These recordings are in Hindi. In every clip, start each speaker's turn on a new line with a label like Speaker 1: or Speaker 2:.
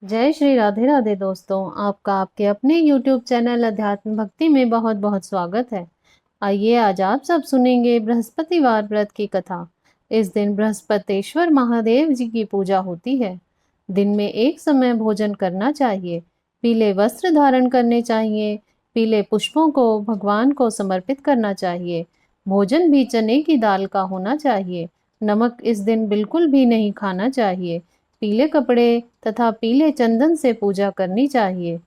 Speaker 1: जय श्री राधे राधे दोस्तों, आपका आपके अपने YouTube चैनल अध्यात्म भक्ति में बहुत बहुत स्वागत है। आइए आज आप सब सुनेंगे बृहस्पतिवार व्रत की कथा। इस दिन बृहस्पतेश्वर महादेव जी की पूजा होती है। दिन में एक समय भोजन करना चाहिए, पीले वस्त्र धारण करने चाहिए, पीले पुष्पों को भगवान को समर्पित करना चाहिए। भोजन भी चने की दाल का होना चाहिए। नमक इस दिन बिल्कुल भी नहीं खाना चाहिए। पीले कपड़े तथा पीले चंदन से पूजा करनी चाहिए।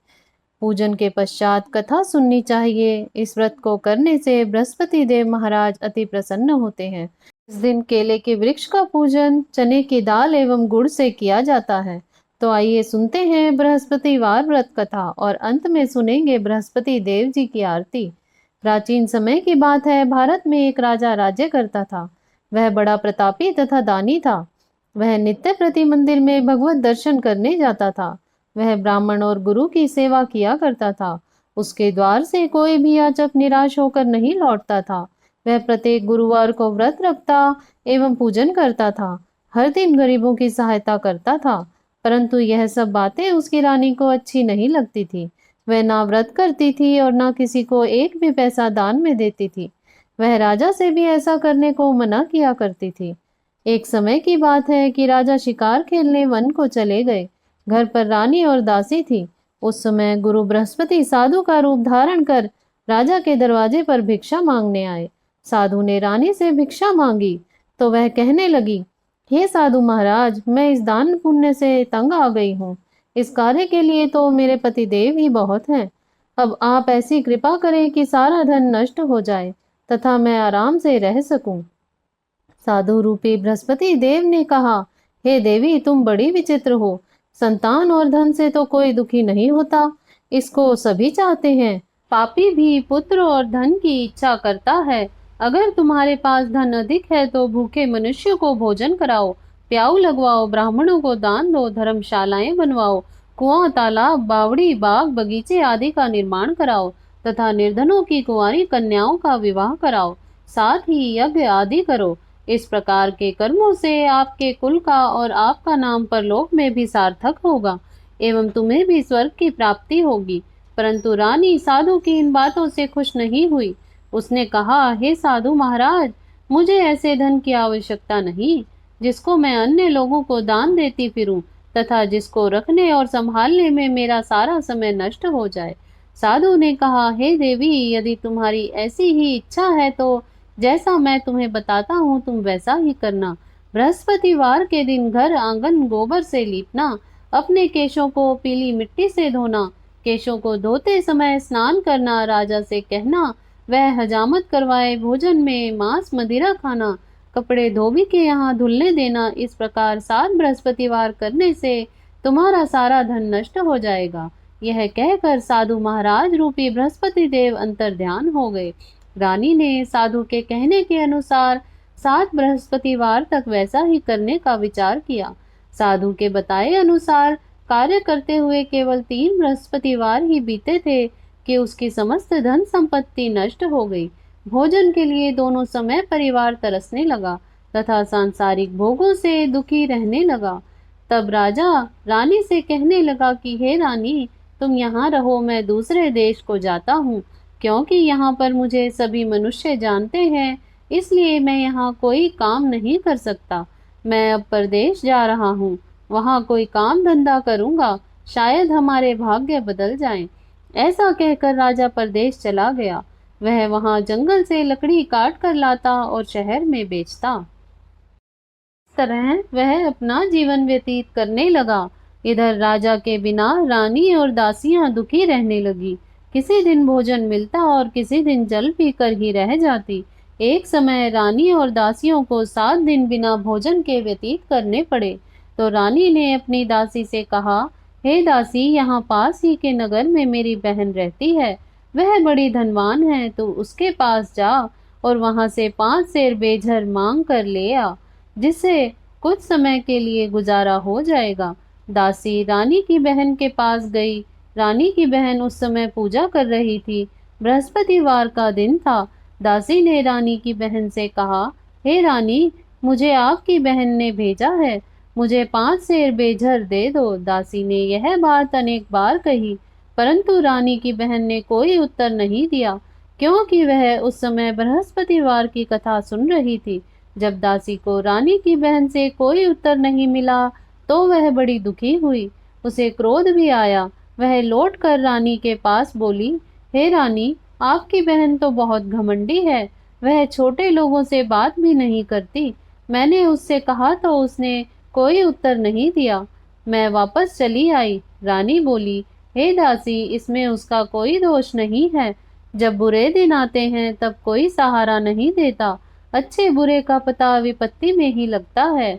Speaker 1: पूजन के पश्चात कथा सुननी चाहिए। इस व्रत को करने से बृहस्पति देव महाराज अति प्रसन्न होते हैं। इस दिन केले के वृक्ष का पूजन चने की दाल एवं गुड़ से किया जाता है। तो आइए सुनते हैं बृहस्पतिवार व्रत कथा और अंत में सुनेंगे बृहस्पति देव जी की आरती। प्राचीन समय की बात है, भारत में एक राजा राज्य करता था। वह बड़ा प्रतापी तथा दानी था। वह नित्य प्रति मंदिर में भगवत दर्शन करने जाता था। वह ब्राह्मण और गुरु की सेवा किया करता था। उसके द्वार से कोई भी याचक निराश होकर नहीं लौटता था। वह प्रत्येक गुरुवार को व्रत रखता एवं पूजन करता था। हर दिन गरीबों की सहायता करता था। परंतु यह सब बातें उसकी रानी को अच्छी नहीं लगती थी। वह ना व्रत करती थी और ना किसी को एक भी पैसा दान में देती थी। वह राजा से भी ऐसा करने को मना किया करती थी। एक समय की बात है कि राजा शिकार खेलने वन को चले गए। घर पर रानी और दासी थी। उस समय गुरु बृहस्पति साधु का रूप धारण कर राजा के दरवाजे पर भिक्षा मांगने आए। साधु ने रानी से भिक्षा मांगी तो वह कहने लगी, हे साधु महाराज, मैं इस दान पुण्य से तंग आ गई हूँ। इस कार्य के लिए तो मेरे पति देव ही बहुत हैं। अब आप ऐसी कृपा करें कि सारा धन नष्ट हो जाए तथा मैं आराम से रह सकूं। साधु रूपी बृहस्पति देव ने कहा, हे देवी, तुम बड़ी विचित्र हो। संतान और धन से तो कोई दुखी नहीं होता, इसको सभी चाहते हैं। पापी भी पुत्र और धन की इच्छा करता है। अगर तुम्हारे पास धन अधिक है तो भूखे मनुष्य को भोजन कराओ, प्याऊ लगवाओ, ब्राह्मणों को दान दो, धर्मशालाएं बनवाओ, कुआं, तालाब, बावड़ी, बाग, बगीचे आदि का निर्माण कराओ तथा निर्धनों की कुंवारी कन्याओं का विवाह कराओ। साथ ही यज्ञ आदि करो। इस प्रकार के कर्मों से आपके कुल का और आपका नाम परलोक में भी सार्थक होगा एवं तुम्हें भी स्वर्ग की प्राप्ति होगी। परंतु रानी साधु की इन बातों से खुश नहीं हुई। उसने कहा, हे साधु महाराज, मुझे ऐसे धन की आवश्यकता नहीं जिसको मैं अन्य लोगों को दान देती फिरूं तथा जिसको रखने और संभालने में मेरा सारा समय नष्ट हो जाए। साधु ने कहा, हे देवी, यदि तुम्हारी ऐसी ही इच्छा है तो जैसा मैं तुम्हें बताता हूँ तुम वैसा ही करना। बृहस्पतिवार के दिन घर आंगन गोबर से लीपना, अपने केशों को पीली मिट्टी से धोना, केशों को धोते समय स्नान करना, राजा से कहना वह हजामत करवाए, भोजन में मांस मदिरा खाना, कपड़े धोबी के यहाँ धुलने देना। इस प्रकार 7 बृहस्पतिवार करने से तुम्हारा सारा धन नष्ट हो जाएगा। यह कहकर साधु महाराज रूपी बृहस्पति देव अंतर ध्यान हो गए। रानी ने साधु के कहने के अनुसार 7 बृहस्पतिवार तक वैसा ही करने का विचार किया। साधु के बताए अनुसार कार्य करते हुए केवल 3 बृहस्पतिवार ही बीते थे कि उसकी समस्त धन संपत्ति नष्ट हो गई। भोजन के लिए दोनों समय परिवार तरसने लगा तथा सांसारिक भोगों से दुखी रहने लगा। तब राजा रानी से कहने लगा कि हे रानी, तुम यहाँ रहो, मैं दूसरे देश को जाता हूँ, क्योंकि यहाँ पर मुझे सभी मनुष्य जानते हैं, इसलिए मैं यहाँ कोई काम नहीं कर सकता। मैं अब परदेश जा रहा हूँ, वहाँ कोई काम धंधा करूँगा, शायद हमारे भाग्य बदल जाएं। ऐसा कहकर राजा परदेश चला गया। वह वहाँ जंगल से लकड़ी काट कर लाता और शहर में बेचता। इस तरह वह अपना जीवन व्यतीत करने लगा। इधर राजा के बिना रानी और दासियां दुखी रहने लगी। किसी दिन भोजन मिलता और किसी दिन जल पीकर ही रह जाती। एक समय रानी और दासियों को 7 दिन बिना भोजन के व्यतीत करने पड़े। तो रानी ने अपनी दासी से कहा, हे दासी, यहाँ पास ही के नगर में मेरी बहन रहती है। वह बड़ी धनवान है, तो उसके पास जा और वहां से 5 सेर बेझर मांग कर ले आ, जिससे कुछ समय के लिए गुजारा हो जाएगा। दासी रानी की बहन के पास गई। रानी की बहन उस समय पूजा कर रही थी। बृहस्पतिवार का दिन था। दासी ने रानी की बहन से कहा, हे रानी, मुझे आपकी बहन ने भेजा है। मुझे 5 सेर बेझर दे दो। दासी ने यह बात अनेक बार कही, परंतु रानी की बहन ने कोई उत्तर नहीं दिया, क्योंकि वह उस समय बृहस्पतिवार की कथा सुन रही थी। जब दासी को रानी की बहन से कोई उत्तर नहीं मिला, तो वह बड़ी दुखी हुई। उसे क्रोध भी आया। वह लौटकर रानी के पास बोली, हे रानी, आपकी बहन तो बहुत घमंडी है। वह छोटे लोगों से बात भी नहीं करती। मैंने उससे कहा तो उसने कोई उत्तर नहीं दिया। मैं वापस चली आई। रानी बोली, हे दासी, इसमें उसका कोई दोष नहीं है। जब बुरे दिन आते हैं तब कोई सहारा नहीं देता। अच्छे बुरे का पता विपत्ति में ही लगता है।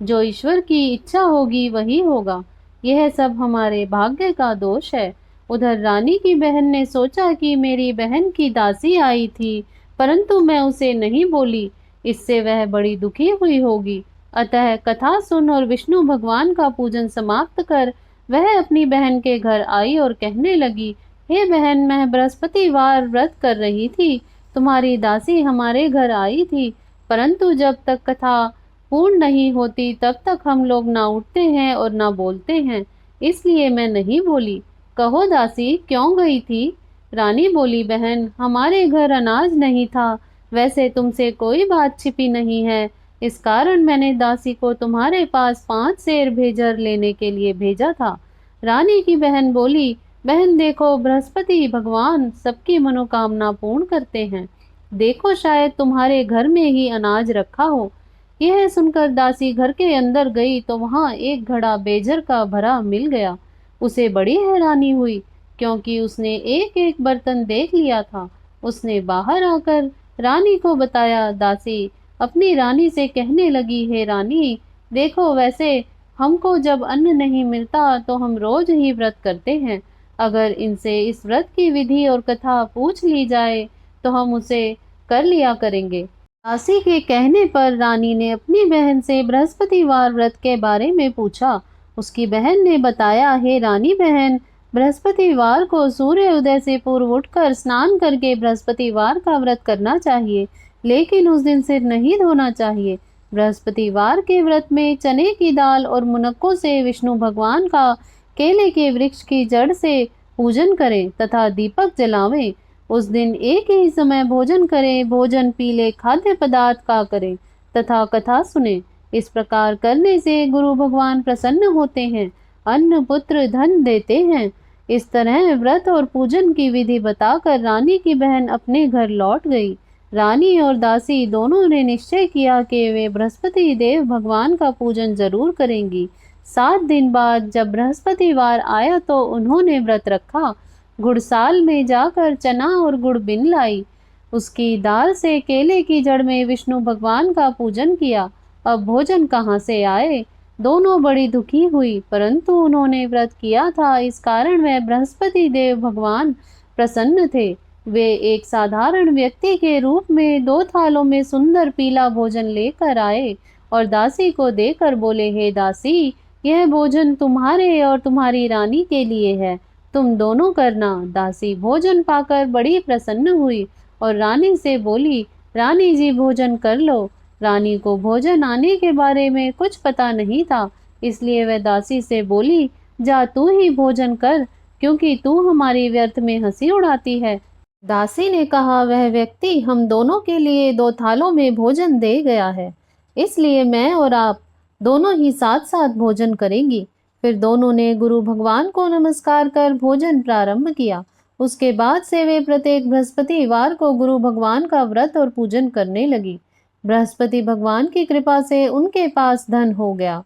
Speaker 1: जो ईश्वर की इच्छा होगी वही होगा। यह सब हमारे भाग्य का दोष है। उधर रानी की बहन ने सोचा कि मेरी बहन की दासी आई थी, परंतु मैं उसे नहीं बोली, इससे वह बड़ी दुखी हुई होगी। अतः कथा सुन और विष्णु भगवान का पूजन समाप्त कर वह अपनी बहन के घर आई और कहने लगी, हे बहन, मैं बृहस्पतिवार व्रत कर रही थी। तुम्हारी दासी हमारे घर आई थी, परंतु जब तक कथा पूर्ण नहीं होती तब तक हम लोग ना उठते हैं और ना बोलते हैं, इसलिए मैं नहीं बोली। कहो दासी, क्यों गई थी? रानी बोली, बहन, हमारे घर अनाज नहीं था। वैसे तुमसे कोई बात छिपी नहीं है, इस कारण मैंने दासी को तुम्हारे पास 5 सेर भेजर लेने के लिए भेजा था। रानी की बहन बोली, बहन देखो, बृहस्पति भगवान सबकी मनोकामना पूर्ण करते हैं। देखो, शायद तुम्हारे घर में ही अनाज रखा हो। यह सुनकर दासी घर के अंदर गई तो वहां एक घड़ा बेजर का भरा मिल गया। उसे बड़ी हैरानी हुई, क्योंकि उसने एक एक बर्तन देख लिया था। उसने बाहर आकर रानी को बताया। दासी अपनी रानी से कहने लगी, हे रानी, देखो, वैसे हमको जब अन्न नहीं मिलता तो हम रोज ही व्रत करते हैं। अगर इनसे इस व्रत की विधि और कथा पूछ ली जाए तो हम उसे कर लिया करेंगे। दासी के कहने पर रानी ने अपनी बहन से बृहस्पतिवार व्रत के बारे में पूछा। उसकी बहन ने बताया, हे रानी बहन, बृहस्पतिवार को सूर्य उदय से पूर्व उठकर स्नान करके बृहस्पतिवार का व्रत करना चाहिए, लेकिन उस दिन सिर नहीं धोना चाहिए। बृहस्पतिवार के व्रत में चने की दाल और मुनक्कों से विष्णु भगवान का केले के वृक्ष की जड़ से पूजन करें तथा दीपक जलावें। उस दिन एक ही समय भोजन करें। भोजन पीले खाद्य पदार्थ का करें तथा कथा सुने। इस प्रकार करने से गुरु भगवान प्रसन्न होते हैं, अन्न पुत्र धन देते हैं। इस तरह व्रत और पूजन की विधि बताकर रानी की बहन अपने घर लौट गई। रानी और दासी दोनों ने निश्चय किया कि वे बृहस्पति देव भगवान का पूजन जरूर करेंगी। 7 दिन बाद जब बृहस्पतिवार आया तो उन्होंने व्रत रखा। गुड़साल में जाकर चना और गुड़ बिन लाई। उसकी दाल से केले की जड़ में विष्णु भगवान का पूजन किया। अब भोजन कहाँ से आए? दोनों बड़ी दुखी हुई, परंतु उन्होंने व्रत किया था, इस कारण वह बृहस्पति देव भगवान प्रसन्न थे। वे एक साधारण व्यक्ति के रूप में 2 थालों में सुंदर पीला भोजन लेकर आए और दासी को देकर बोले, हे दासी, यह भोजन तुम्हारे और तुम्हारी रानी के लिए है, तुम दोनों करना। दासी भोजन पाकर बड़ी प्रसन्न हुई और रानी से बोली, रानी जी, भोजन कर लो। रानी को भोजन आने के बारे में कुछ पता नहीं था, इसलिए वह दासी से बोली, जा तू ही भोजन कर, क्योंकि तू हमारी व्यर्थ में हंसी उड़ाती है। दासी ने कहा, वह व्यक्ति हम दोनों के लिए 2 थालों में भोजन दे गया है, इसलिए मैं और आप दोनों ही साथ साथ भोजन करेंगी। फिर दोनों ने गुरु भगवान को नमस्कार कर भोजन प्रारंभ किया। उसके बाद से वे प्रत्येक बृहस्पतिवार को गुरु भगवान का व्रत और पूजन करने लगी। बृहस्पति भगवान की कृपा से उनके पास धन हो गया,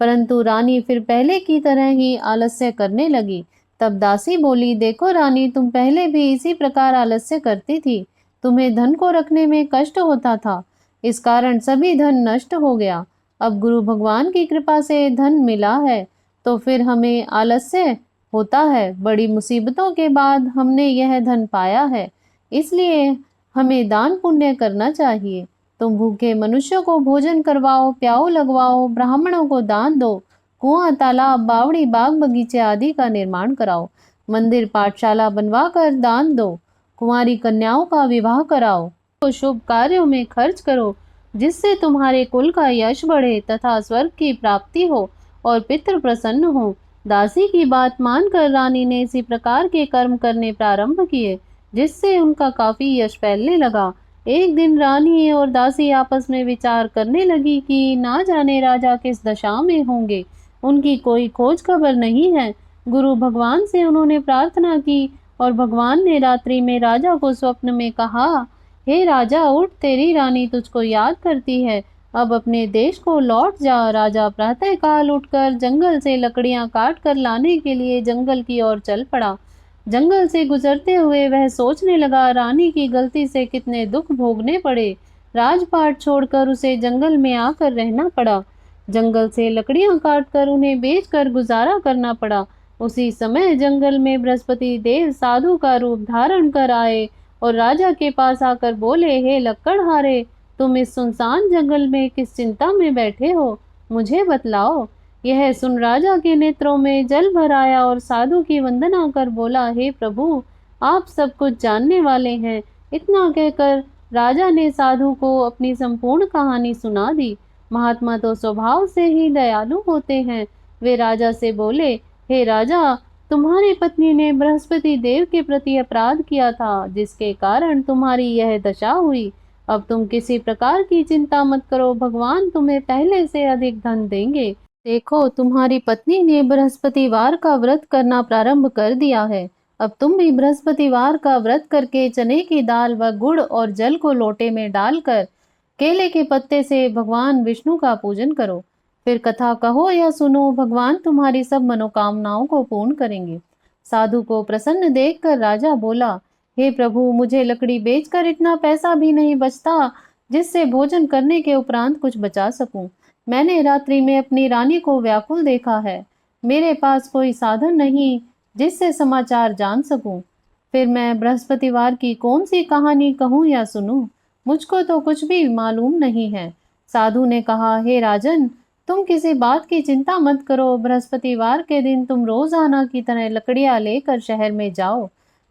Speaker 1: परंतु रानी फिर पहले की तरह ही आलस्य करने लगी। तब दासी बोली, देखो रानी, तुम पहले भी इसी प्रकार आलस्य करती थी। तुम्हें धन को रखने में कष्ट होता था, इस कारण सभी धन नष्ट हो गया। अब गुरु भगवान की कृपा से धन मिला है तो फिर हमें आलस्य होता है। बड़ी मुसीबतों के बाद हमने यह धन पाया है, इसलिए हमें दान पुण्य करना चाहिए। तुम भूखे मनुष्यों को भोजन करवाओ, प्याऊ लगवाओ, ब्राह्मणों को दान दो, कुआं, तालाब, बावड़ी, बाग बगीचे आदि का निर्माण कराओ, मंदिर पाठशाला बनवाकर दान दो, कुंवारी कन्याओं का विवाह कराओ, तो शुभ कार्यों में खर्च करो, जिससे तुम्हारे कुल का यश बढ़े तथा स्वर्ग की प्राप्ति हो और पितृ प्रसन्न हो। दासी की बात मानकर रानी ने इसी प्रकार के कर्म करने प्रारंभ किए, जिससे उनका काफी यश फैलने लगा। एक दिन रानी और दासी आपस में विचार करने लगी कि ना जाने राजा किस दशा में होंगे, उनकी कोई खोज खबर नहीं है। गुरु भगवान से उन्होंने प्रार्थना की और भगवान ने रात्रि में राजा को स्वप्न में कहा, हे राजा उठ, तेरी रानी तुझको याद करती है, अब अपने देश को लौट जा। राजा प्रातः काल उठकर जंगल से लकड़ियां काट कर लाने के लिए जंगल की ओर चल पड़ा। जंगल से गुजरते हुए वह सोचने लगा, रानी की गलती से कितने दुख भोगने पड़े। राजपाट छोड़कर उसे जंगल में आकर रहना पड़ा। जंगल से लकड़ियां काटकर उन्हें बेचकर गुजारा करना पड़ा। उसी समय जंगल में बृहस्पति देव साधु का रूप धारण कर आए और राजा के पास आकर बोले, हे लक्कड़हारे, तुम इस सुनसान जंगल में किस चिंता में बैठे हो, मुझे बतलाओ। यह सुन राजा के नेत्रों में जल भर आया और साधु की वंदना कर बोला, हे प्रभु, आप सब कुछ जानने वाले हैं। इतना कहकर राजा ने साधु को अपनी संपूर्ण कहानी सुना दी। महात्मा तो स्वभाव से ही दयालु होते हैं। वे राजा से बोले, हे राजा, तुम्हारी पत्नी ने बृहस्पति देव के प्रति अपराध किया था, जिसके कारण तुम्हारी यह दशा हुई। अब तुम किसी प्रकार की चिंता मत करो, भगवान तुम्हें पहले से अधिक धन देंगे। देखो, तुम्हारी पत्नी ने बृहस्पतिवार का व्रत करना प्रारंभ कर दिया है। अब तुम भी बृहस्पतिवार का व्रत करके चने की दाल व गुड़ और जल को लोटे में डालकर केले के पत्ते से भगवान विष्णु का पूजन करो। फिर कथा कहो या सुनो, भगवान तुम्हारी सब मनोकामनाओं को पूर्ण करेंगे। साधु को प्रसन्न देखकर राजा बोला, हे प्रभु, मुझे लकड़ी बेचकर इतना पैसा भी नहीं बचता जिससे भोजन करने के उपरांत कुछ बचा सकूं। मैंने रात्रि में अपनी रानी को व्याकुल देखा है। मेरे पास कोई साधन नहीं जिससे समाचार जान सकूं। फिर मैं बृहस्पतिवार की कौन सी कहानी कहूं या सुनूं? मुझको तो कुछ भी मालूम नहीं है। साधु ने कहा, हे राजन, तुम किसी बात की चिंता मत करो। बृहस्पतिवार के दिन तुम रोजाना की तरह लकड़ियां लेकर शहर में जाओ।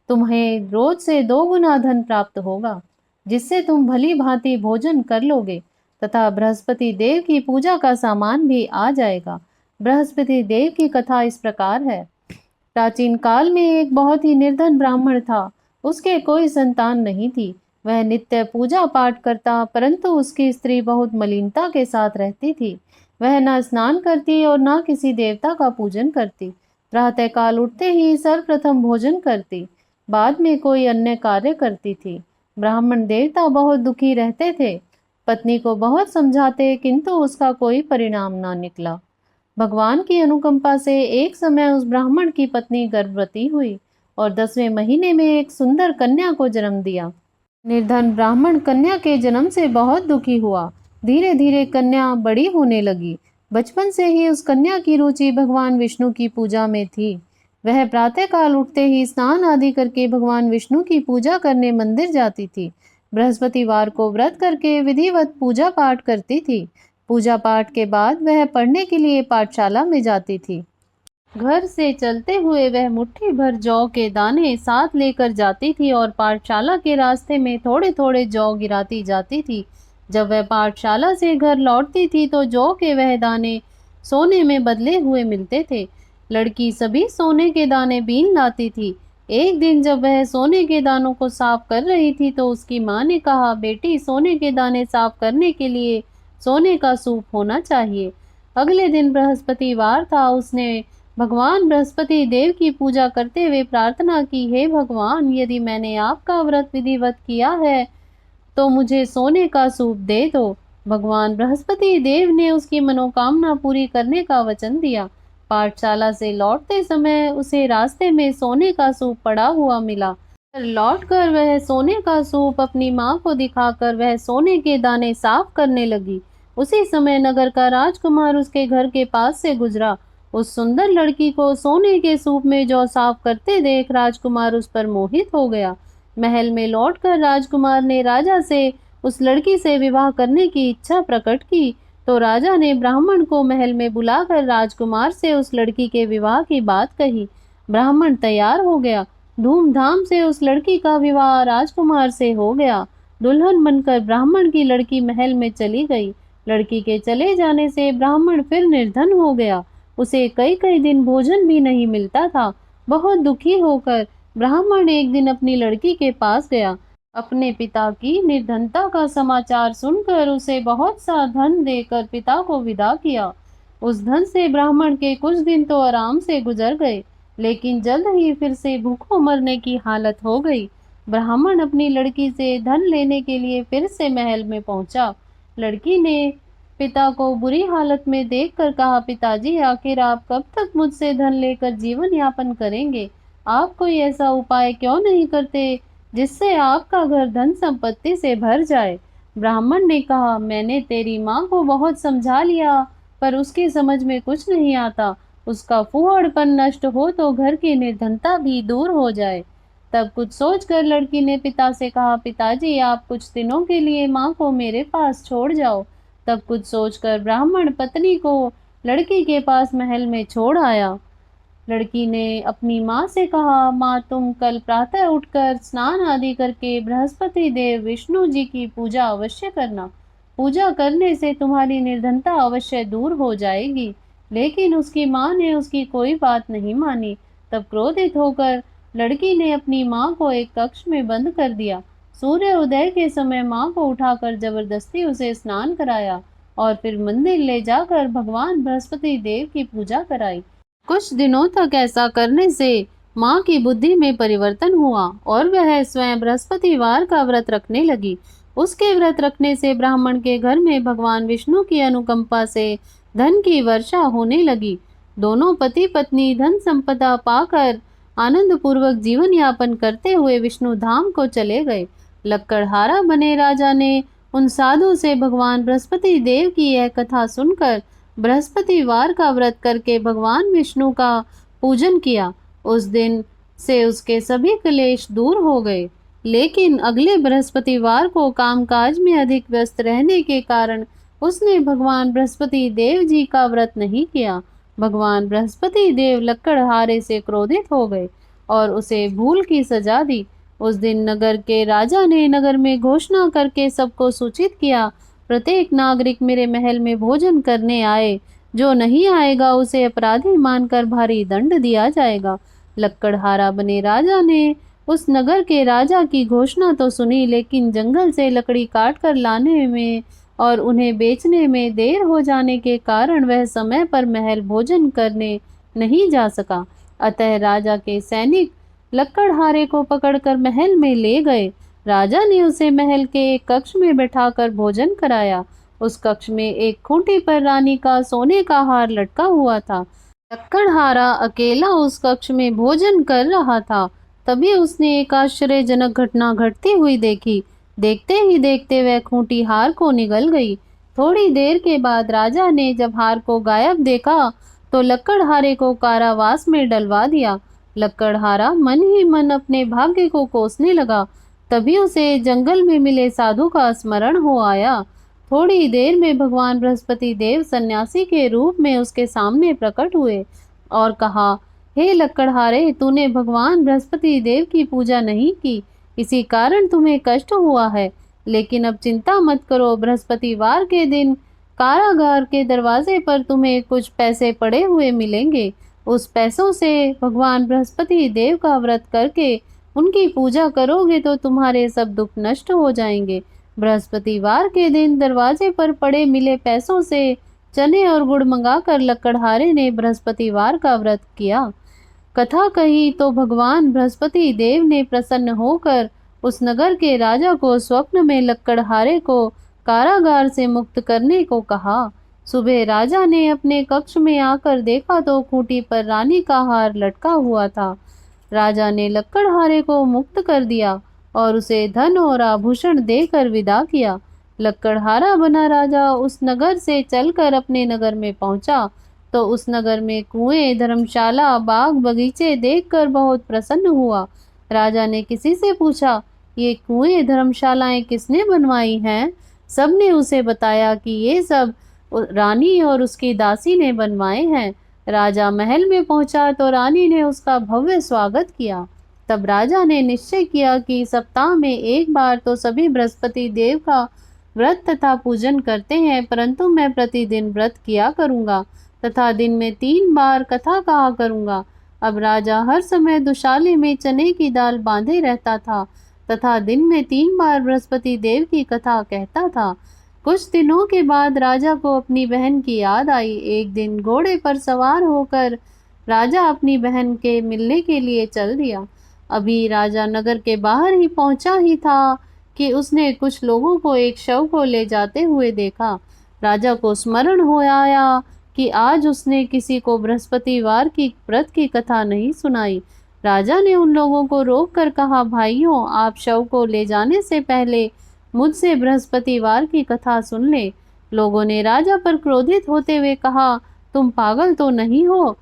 Speaker 1: तुम्हें रोज से 2 गुना धन प्राप्त होगा, जिससे तुम भली भांति भोजन कर लोगे तथा बृहस्पति देव की पूजा का सामान भी आ जाएगा। बृहस्पति देव की कथा इस प्रकार है। प्राचीन काल में एक बहुत ही निर्धन ब्राह्मण था। उसके कोई संतान नहीं थी। वह नित्य पूजा पाठ करता, परंतु उसकी स्त्री बहुत मलिनता के साथ रहती थी। वह न स्नान करती और न किसी देवता का पूजन करती। प्रातः काल उठते ही सर्वप्रथम भोजन करती, बाद में कोई अन्य कार्य करती थी। ब्राह्मण देवता बहुत दुखी रहते थे। पत्नी को बहुत समझाते, किंतु उसका कोई परिणाम न निकला। भगवान की अनुकंपा से एक समय उस ब्राह्मण की पत्नी गर्भवती हुई और 10वें महीने में एक सुंदर कन्या को जन्म दिया। निर्धन ब्राह्मण कन्या के जन्म से बहुत दुखी हुआ। धीरे धीरे कन्या बड़ी होने लगी। बचपन से ही उस कन्या की रुचि भगवान विष्णु की पूजा में थी। वह प्रातःकाल उठते ही स्नान आदि करके भगवान विष्णु की पूजा करने मंदिर जाती थी। बृहस्पतिवार को व्रत करके विधिवत पूजा पाठ करती थी। पूजा पाठ के बाद वह पढ़ने के लिए पाठशाला में जाती थी। घर से चलते हुए वह मुट्ठी भर जौ के दाने साथ लेकर जाती थी और पाठशाला के रास्ते में थोड़े थोड़े जौ गिराती जाती थी। जब वह पाठशाला से घर लौटती थी तो जौ के वह दाने सोने में बदले हुए मिलते थे। लड़की सभी सोने के दाने बीन लाती थी। एक दिन जब वह सोने के दानों को साफ कर रही थी तो उसकी माँ ने कहा, बेटी, सोने के दाने साफ करने के लिए सोने का सूप होना चाहिए। अगले दिन बृहस्पतिवार था। उसने भगवान बृहस्पति देव की पूजा करते हुए प्रार्थना की, हे भगवान, यदि मैंने आपका व्रत विधिवत किया है तो मुझे सोने का सूप दे दो। भगवान बृहस्पति देव ने उसकी मनोकामना पूरी करने का वचन दिया। पाठशाला से लौटते समय उसे रास्ते में सोने का सूप पड़ा हुआ मिला। लौटकर वह सोने का सूप अपनी माँ को दिखाकर वह सोने के दाने साफ करने लगी। उसी समय नगर का राजकुमार उसके घर के पास से गुजरा। उस सुंदर लड़की को सोने के सूप में जौ साफ करते देख राजकुमार उस पर मोहित हो गया। महल में लौटकर राजकुमार ने राजा से उस लड़की से विवाह करने की इच्छा प्रकट की तो राजा ने ब्राह्मण को महल में बुलाकर राजकुमार से उस लड़की के विवाह की बात कही। ब्राह्मण तैयार हो गया। धूमधाम से उस लड़की का विवाह राजकुमार से हो गया। दुल्हन बनकर ब्राह्मण की लड़की महल में चली गई। लड़की के चले जाने से ब्राह्मण फिर निर्धन हो गया। उसे कई कई दिन भोजन भी नहीं मिलता था। बहुत दुखी होकर ब्राह्मण एक दिन अपनी लड़की के पास गया। अपने पिता की निर्धनता का समाचार सुनकर उसे बहुत सा धन देकर पिता को विदा किया। उस धन से ब्राह्मण के कुछ दिन तो आराम से गुजर गए, लेकिन जल्द ही फिर से भूखों मरने की हालत हो गई। ब्राह्मण अपनी लड़की से धन लेने के लिए फिर से महल में पहुंचा। लड़की ने पिता को बुरी हालत में देखकर कहा, पिताजी, आखिर आप कब तक मुझसे धन लेकर जीवन यापन करेंगे? आप कोई ऐसा उपाय क्यों नहीं करते जिससे आपका घर धन संपत्ति से भर जाए? ब्राह्मण ने कहा, मैंने तेरी माँ को बहुत समझा लिया, पर उसकी समझ में कुछ नहीं आता। उसका फूहड़पन नष्ट हो तो घर की निर्धनता भी दूर हो जाए। तब कुछ सोचकर लड़की ने पिता से कहा, पिताजी, आप कुछ दिनों के लिए माँ को मेरे पास छोड़ जाओ। तब कुछ सोचकर ब्राह्मण पत्नी को लड़की के पास महल में छोड़ आया। लड़की ने अपनी माँ से कहा, माँ, तुम कल प्रातः उठकर स्नान आदि करके बृहस्पति देव विष्णु जी की पूजा अवश्य करना। पूजा करने से तुम्हारी निर्धनता अवश्य दूर हो जाएगी। लेकिन उसकी माँ ने उसकी कोई बात नहीं मानी। तब क्रोधित होकर लड़की ने अपनी माँ को एक कक्ष में बंद कर दिया। सूर्य उदय के समय माँ को उठाकर जबरदस्ती उसे स्नान कराया और फिर मंदिर ले जाकर भगवान बृहस्पति देव की पूजा कराई। कुछ दिनों तक ऐसा करने से माँ की बुद्धि में परिवर्तन हुआ और वह स्वयं बृहस्पतिवार का व्रत रखने लगी। उसके व्रत रखने से ब्राह्मण के घर में भगवान विष्णु की अनुकंपा से धन की वर्षा होने लगी। दोनों पति पत्नी धन संपदा पाकर आनंद पूर्वक जीवन यापन करते हुए विष्णु धाम को चले गए। लक्कड़हारा बने राजा ने उन साधु से भगवान बृहस्पति देव की यह कथा सुनकर बृहस्पतिवार का व्रत करके भगवान विष्णु का पूजन किया। उस दिन से उसके सभी क्लेश दूर हो गए। लेकिन अगले बृहस्पतिवार को कामकाज में अधिक व्यस्त रहने के कारण उसने भगवान बृहस्पति देव जी का व्रत नहीं किया। भगवान बृहस्पति देव लक्कड़हारे से क्रोधित हो गए और उसे भूल की सजा दी। उस दिन नगर के राजा ने नगर में घोषणा करके सबको सूचित किया, प्रत्येक नागरिक मेरे महल में भोजन करने आए। जो नहीं आएगा उसे अपराधी मानकर भारी दंड दिया जाएगा। लक्कड़हारा बने राजा ने उस नगर के राजा की घोषणा तो सुनी, लेकिन जंगल से लकड़ी काट कर लाने में और उन्हें बेचने में देर हो जाने के कारण वह समय पर महल भोजन करने नहीं जा सका। अतः राजा के सैनिक लक्कड़हारे को पकड़कर महल में ले गए। राजा ने उसे महल के एक कक्ष में बैठाकर भोजन कराया। उस कक्ष में एक खूंटी पर रानी का सोने का हार लटका हुआ था। लक्कड़हारा अकेला उस कक्ष में भोजन कर रहा था। तभी उसने एक आश्चर्यजनक घटना घटती हुई देखी। देखते ही देखते वह खूंटी हार को निगल गई। थोड़ी देर के बाद राजा ने जब हार को गायब देखा तो लक्कड़हारे को कारावास में डलवा दिया। लक्कड़हारा मन ही मन अपने भाग्य को कोसने लगा। तभी उसे जंगल में मिले साधु का स्मरण हो आया। थोड़ी देर में भगवान बृहस्पति देव सन्यासी के रूप में उसके सामने प्रकट हुए और कहा, हे लक्कड़हारे, तूने भगवान बृहस्पति देव की पूजा नहीं की, इसी कारण तुम्हें कष्ट हुआ है। लेकिन अब चिंता मत करो, बृहस्पतिवार के दिन कारागार के दरवाजे पर तुम्हें कुछ पैसे पड़े हुए मिलेंगे। उस पैसों से भगवान बृहस्पति देव का व्रत करके उनकी पूजा करोगे तो तुम्हारे सब दुख नष्ट हो जाएंगे। बृहस्पतिवार के दिन दरवाजे पर पड़े मिले पैसों से चने और गुड़ मंगाकर लक्कड़हारे ने बृहस्पतिवार का व्रत किया। कथा कही तो भगवान बृहस्पति देव ने प्रसन्न होकर उस नगर के राजा को स्वप्न में लक्कड़हारे को कारागार से मुक्त करने को कहा। सुबह राजा ने अपने कक्ष में आकर देखा तो खूंटी पर रानी का हार लटका हुआ था। राजा ने लक्कड़हारे को मुक्त कर दिया और उसे धन और आभूषण देकर विदा किया। लक्कड़हारा बना राजा उस नगर से चलकर अपने नगर में पहुंचा तो उस नगर में कुएं, धर्मशाला, बाग बगीचे देखकर बहुत प्रसन्न हुआ। राजा ने किसी से पूछा, ये कुएं धर्मशालाएं किसने बनवाई हैं? सबने उसे बताया कि ये सब रानी और उसकी दासी ने बनवाए हैं। राजा महल में पहुंचा तो रानी ने उसका भव्य स्वागत किया। तब राजा ने निश्चय किया कि सप्ताह में एक बार तो सभी बृहस्पति देव का व्रत तथा पूजन करते हैं, परंतु मैं प्रतिदिन व्रत किया करूंगा तथा दिन में 3 बार कथा कहा करूंगा। अब राजा हर समय दुशाले में चने की दाल बांधे रहता था तथा दिन में 3 बार बृहस्पति देव की कथा कहता था। कुछ दिनों के बाद राजा को अपनी बहन की याद आई। एक दिन घोड़े पर सवार होकर राजा अपनी बहन के मिलने के लिए चल दिया। अभी राजा नगर के बाहर ही पहुंचा ही था कि उसने कुछ लोगों को एक शव को ले जाते हुए देखा। राजा को स्मरण हो आया कि आज उसने किसी को बृहस्पतिवार की व्रत की कथा नहीं सुनाई। राजा ने उन लोगों को रोक कर कहा, भाइयों, आप शव को ले जाने से पहले मुझसे बृहस्पतिवार की कथा सुन ले। लोगों ने राजा पर क्रोधित होते हुए कहा, तुम पागल तो नहीं हो?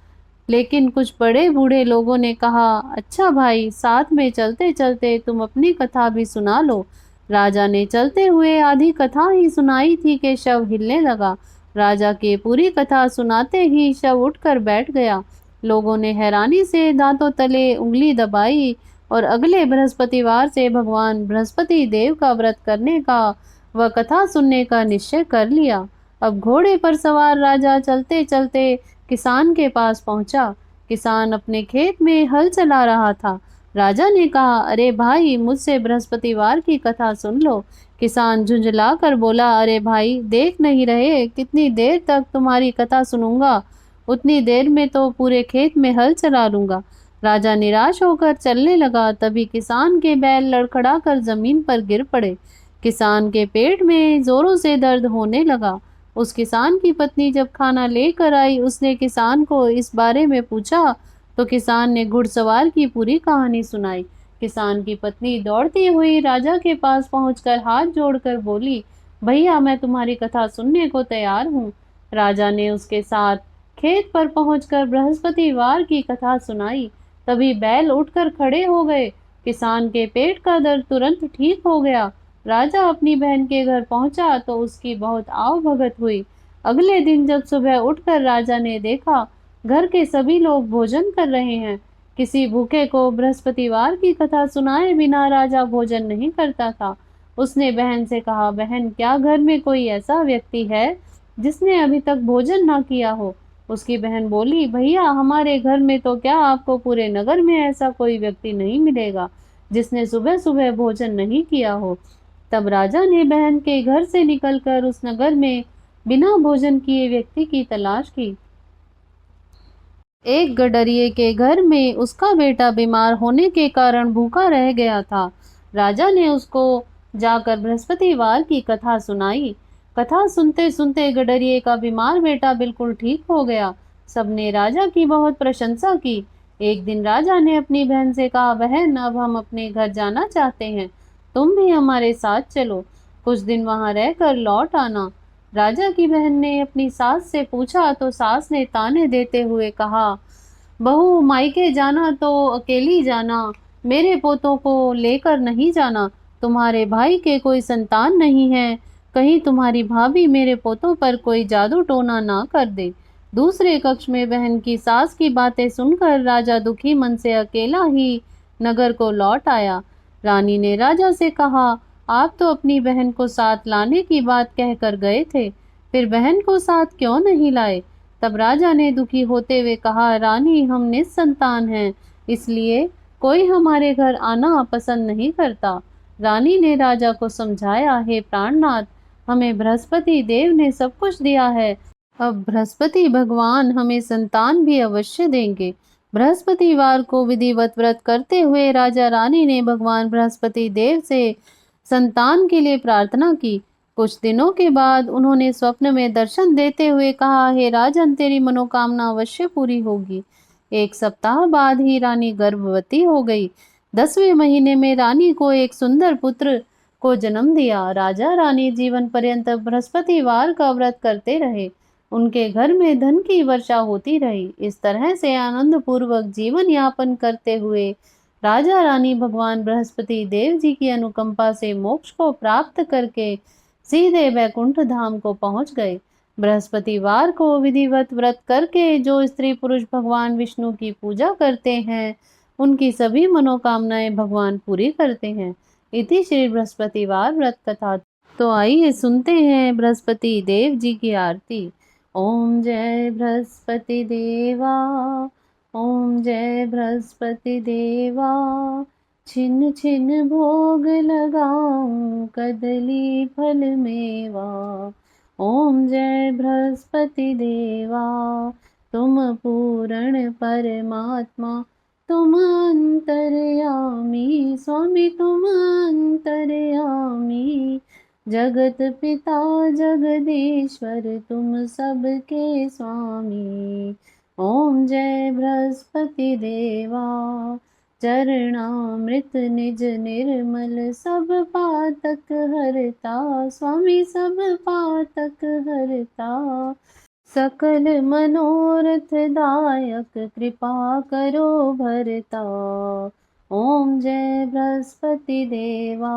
Speaker 1: लेकिन कुछ बड़े बूढ़े लोगों ने कहा, अच्छा भाई, साथ में चलते चलते तुम अपनी कथा भी सुना लो। राजा ने चलते हुए आधी कथा ही सुनाई थी कि शव हिलने लगा। राजा के पूरी कथा सुनाते ही शव उठकर बैठ गया। लोगों ने हैरानी से दांतों तले उंगली दबाई और अगले बृहस्पतिवार से भगवान बृहस्पति देव का व्रत करने का व कथा सुनने का निश्चय कर लिया। अब घोड़े पर सवार राजा चलते चलते किसान के पास पहुंचा। किसान अपने खेत में हल चला रहा था। राजा ने कहा, अरे भाई, मुझसे बृहस्पतिवार की कथा सुन लो। किसान झुंझला कर बोला, अरे भाई, देख नहीं रहे कितनी देर तक तुम्हारी कथा सुनूंगा? उतनी देर में तो पूरे खेत में हल चला लूंगा। राजा निराश होकर चलने लगा। तभी किसान के बैल लड़खड़ा कर जमीन पर गिर पड़े। किसान के पेट में जोरों से दर्द होने लगा। उस किसान की पत्नी जब खाना लेकर आई, उसने किसान को इस बारे में पूछा तो किसान ने घुड़सवार की पूरी कहानी सुनाई। किसान की पत्नी दौड़ती हुई राजा के पास पहुंचकर हाथ जोड़कर बोली, भैया, मैं तुम्हारी कथा सुनने को तैयार हूँ। राजा ने उसके साथ खेत पर पहुंचकर बृहस्पतिवार की कथा सुनाई। तभी बैल उठकर खड़े हो गए। किसान के पेट का दर्द तुरंत ठीक हो गया। राजा अपनी बहन के घर पहुंचा तो उसकी बहुत आव भगत हुई। अगले दिन जब सुबह उठकर राजा ने देखा, घर के सभी लोग भोजन कर रहे हैं। किसी भूखे को बृहस्पतिवार की कथा सुनाए बिना राजा भोजन नहीं करता था। उसने बहन से कहा, बहन, क्या घर में कोई ऐसा व्यक्ति है जिसने अभी तक भोजन ना किया हो? उसकी बहन बोली, भैया, हमारे घर में तो क्या, आपको पूरे नगर में ऐसा कोई व्यक्ति नहीं मिलेगा जिसने सुबह सुबह भोजन नहीं किया हो। तब राजा ने बहन के घर से निकलकर उस नगर में बिना भोजन किए व्यक्ति की तलाश की। एक गडरिये के घर में उसका बेटा बीमार होने के कारण भूखा रह गया था। राजा ने उसको जाकर बृहस्पतिवार की कथा सुनाई। कथा सुनते सुनते गडरिये का बीमार बेटा बिल्कुल ठीक हो गया। सबने राजा की बहुत प्रशंसा की। एक दिन राजा ने अपनी बहन से कहा, बहन, अब हम अपने घर जाना चाहते हैं, तुम भी हमारे साथ चलो, कुछ दिन वहां रहकर लौट आना। राजा की बहन ने अपनी सास से पूछा तो सास ने ताने देते हुए कहा, बहू, मायके जाना तो अकेली जाना, मेरे पोतों को लेकर नहीं जाना। तुम्हारे भाई के कोई संतान नहीं है, कहीं तुम्हारी भाभी मेरे पोतों पर कोई जादू टोना ना कर दे। दूसरे कक्ष में बहन की सास की बातें सुनकर राजा दुखी मन से अकेला ही नगर को लौट आया। रानी ने राजा से कहा, आप तो अपनी बहन को साथ लाने की बात कहकर गए थे, फिर बहन को साथ क्यों नहीं लाए? तब राजा ने दुखी होते हुए कहा, रानी, हम निसंतान हैं, इसलिए कोई हमारे घर आना पसंद नहीं करता। रानी ने राजा को समझाया, हे प्राणनाथ, हमें बृहस्पति देव ने सब कुछ दिया है, अब बृहस्पति भगवान हमें संतान भी अवश्य देंगे। बृहस्पतिवार को विधिवत व्रत करते हुए राजा रानी ने भगवान बृहस्पति देव से संतान के लिए प्रार्थना की। कुछ दिनों के बाद उन्होंने स्वप्न में दर्शन देते हुए कहा, हे राजन, तेरी मनोकामना अवश्य पूरी होगी। एक सप्ताह बाद ही रानी गर्भवती हो गई। 10वें महीने में रानी को एक सुंदर पुत्र को जन्म दिया। राजा रानी जीवन पर्यंत बृहस्पतिवार का व्रत करते रहे। उनके घर में धन की वर्षा होती रही। इस तरह से आनंद पूर्वक जीवन यापन करते हुए राजा रानी भगवान बृहस्पति देव जी की अनुकंपा से मोक्ष को प्राप्त करके सीधे वैकुंठ धाम को पहुंच गए। बृहस्पतिवार को विधिवत व्रत करके जो स्त्री पुरुष भगवान विष्णु की पूजा करते हैं, उनकी सभी मनोकामनाएं भगवान पूरी करते हैं। इति श्री बृहस्पतिवार व्रत कथा। तो आइए सुनते हैं बृहस्पति देव जी की आरती। ओम जय बृहस्पति देवा, ओम जय बृहस्पति देवा। छिन छिन भोग लगाऊं कदली फल मेवा। ओम जय बृहस्पति देवा, तुम पूर्ण परमात्मा, तुम अंतर्यामी स्वामी, तुम अंतर्यामी। जगत पिता जगदीश्वर, तुम सबके स्वामी। ओम जय बृहस्पति देवा, चरणामृत निज निर्मल, सब पातक हरता स्वामी, सब पातक हरता। सकल मनोरथ दायक, कृपा करो भरता। ओम जय बृहस्पति देवा,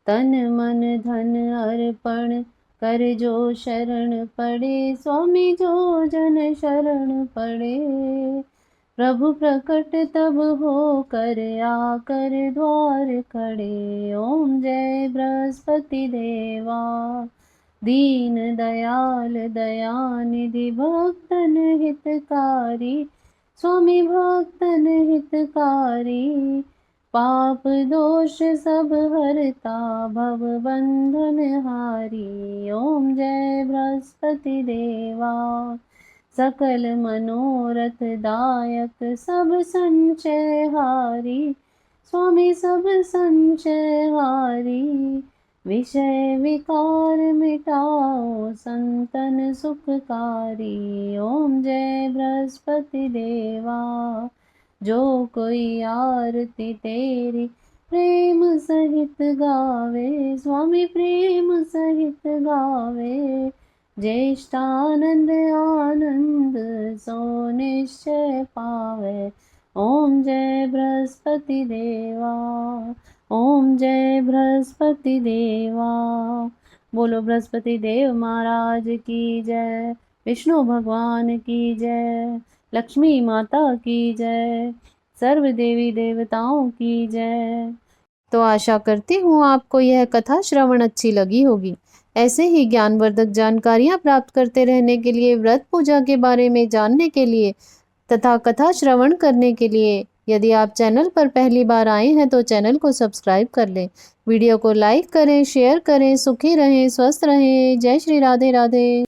Speaker 1: तन मन धन अर्पण कर जो शरण पड़े स्वामी, जो जन शरण पड़े। प्रभु प्रकट तब हो कर आकर द्वार खड़े। ओम जय बृहस्पति देवा, दीन दयाल दयानिधि, भक्तन हितकारी स्वामी, भक्तन हितकारी। पाप दोष सब हरता, भव बंधन हारी। ओम जय बृहस्पति देवा, सकल मनोरथ दायक, सब संचय हारी स्वामी, सब संचय हारी। विषय विकार मिटाओ, संतन सुखकारी। ओम जय बृहस्पति देवा, जो कोई आरती तेरी प्रेम सहित गावे स्वामी, प्रेम सहित गावे। ज्येष्ठानंद आनंद सो निश्चय पावे। ओम जय बृहस्पति देवा, ओम जय बृहस्पति देवा। बोलो बृहस्पति देव महाराज की जय, विष्णु भगवान की जय, लक्ष्मी माता की जय, सर्व देवी देवताओं की जय। तो आशा करती हूँ आपको यह कथा श्रवण अच्छी लगी होगी। ऐसे ही ज्ञानवर्धक जानकारियाँ प्राप्त करते रहने के लिए, व्रत पूजा के बारे में जानने के लिए तथा कथा श्रवण करने के लिए यदि आप चैनल पर पहली बार आए हैं तो चैनल को सब्सक्राइब कर लें। वीडियो को लाइक करें, शेयर करें। सुखी रहें, स्वस्थ रहें। जय श्री राधे राधे।